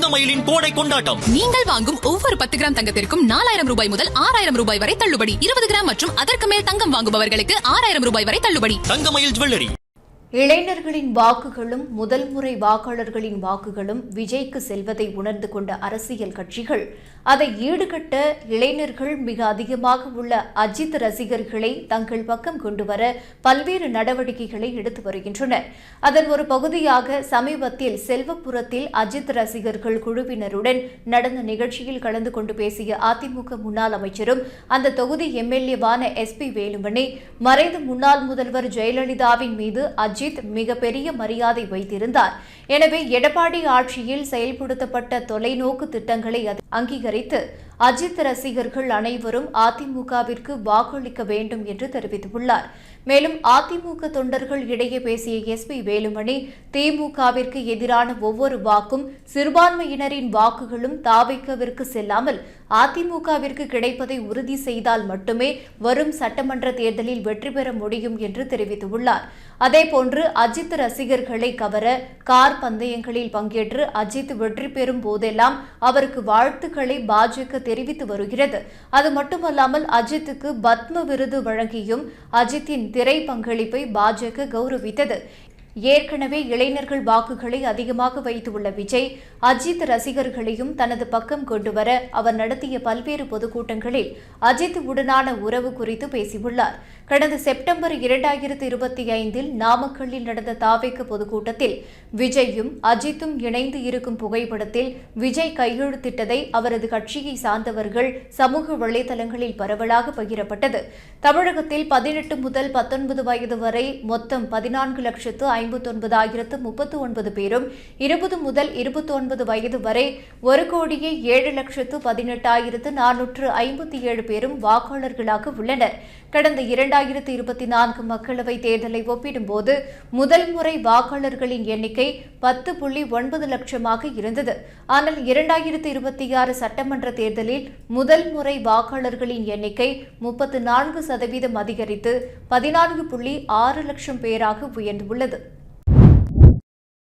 தங்கமயிலின் கோடை கொண்டாட்டம். நீங்கள் வாங்கும் ஒவ்வொரு 10 கிராம் தங்கத்திற்கும் 4000 ரூபாய் முதல் 6000 ரூபாய் வரை தள்ளுபடி. 20 கிராம் மற்றும் அதற்கு மேல் தங்கம் வாங்குபவர்களுக்கு 6000 ரூபாய் வரை தள்ளுபடி. தங்கமயில் ஜுவல்லரி. இளைஞர்களின் வாக்குகளும் முதல் முறை வாக்காளர்களின் வாக்குகளும் விஜய்க்கு செல்வதை உணர்ந்து கொண்ட அரசியல் கட்சிகள் அதை ஈடுகட்ட இளைஞர்கள் மிக அதிகமாக உள்ள அஜித் ரசிகர்களை தங்கள் பக்கம் கொண்டுவர பல்வேறு நடவடிக்கைகளை எடுத்து வருகின்றனர். அதன் ஒரு பகுதியாக சமீபத்தில் செல்வபுரத்தில் அஜித் ரசிகர்கள் குழுவினருடன் நடந்த நிகழ்ச்சியில் கலந்து கொண்டு பேசிய அதிமுக முன்னாள் அமைச்சரும் அந்த தொகுதி எம்எல்ஏவான SP வேலுமணி, மறைந்த முன்னாள் முதல்வர் ஜெயலலிதாவின் மீது அஜித் மிகப்பெரிய மரியாதை வைத்திருந்தார். எனவே எடப்பாடி ஆட்சியில் செயல்படுத்தப்பட்ட தொலைநோக்கு திட்டங்களை அங்கீகரித்து அஜித் ரசிகர்கள் அனைவரும் அதிமுகவிற்கு வாக்களிக்க வேண்டும் என்று தெரிவித்துள்ளார். மேலும் அதிமுக தொண்டர்கள் இடையே பேசிய SP வேலுமணி, திமுகவிற்கு எதிரான ஒவ்வொரு வாக்கும் சிறுபான்மையினரின் வாக்குகளும் தாவேக்காவிற்கு செல்லாமல் அதிமுகவிற்கு கிடைப்பதை உறுதி செய்தால் மட்டுமே வரும் சட்டமன்ற தேர்தலில் வெற்றி பெற முடியும் என்று தெரிவித்துள்ளார். அதேபோன்று அஜித் ரசிகர்களை கவர கார் பந்தயங்களில் பங்கேற்று அஜித் வெற்றி பெறும் போதெல்லாம் அவருக்கு வாழ்த்துக்களை பாஜக தெரிவித்து வருகிறது. அது மட்டுமல்லாமல் அஜித்துக்கு பத்ம விருது வழங்கியும் அஜித்தின் திரை பங்களிப்பை பாஜக கௌரவித்தது. ஏற்கனவே இளைஞர்கள் வாக்குகளை அதிகமாக வைத்துள்ள விஜய் அஜித் ரசிகர்களையும் தனது பக்கம் கொண்டுவர அவர் நடத்திய பல்வேறு பொதுக்கூட்டங்களில் அஜித் உடனான உறவு குறித்து பேசியுள்ளார். கடந்த செப்டம்பர் 2025 நாமக்கல்லில் நடந்த தாவேக பொதுக்கூட்டத்தில் விஜயும் அஜித்தும் இணைந்து இருக்கும் புகைப்படத்தில் விஜய் கையெழுத்திட்டதை அவரது கட்சியை சார்ந்தவர்கள் சமூக வலைதளங்களில் பரவலாக பகிரப்பட்டது. தமிழகத்தில் 18 முதல் 19 வயது வரை மொத்தம் 14,59,039 பேரும், 20 முதல் 29 வயது வரை 1,07,18,457 பேரும் வாக்காளர்களாக உள்ளனர். கடந்த 2024 மக்களவைத் தேர்தலை ஒப்பிடும்போது முதல் முறை வாக்காளர்களின் எண்ணிக்கை 10.9 லட்சமாக இருந்தது. ஆனால் 2026 சட்டமன்ற தேர்தலில் முதல் முறை வாக்காளர்களின் எண்ணிக்கை 34% அதிகரித்து 14.6 லட்சம் பேராக உயர்ந்துள்ளது.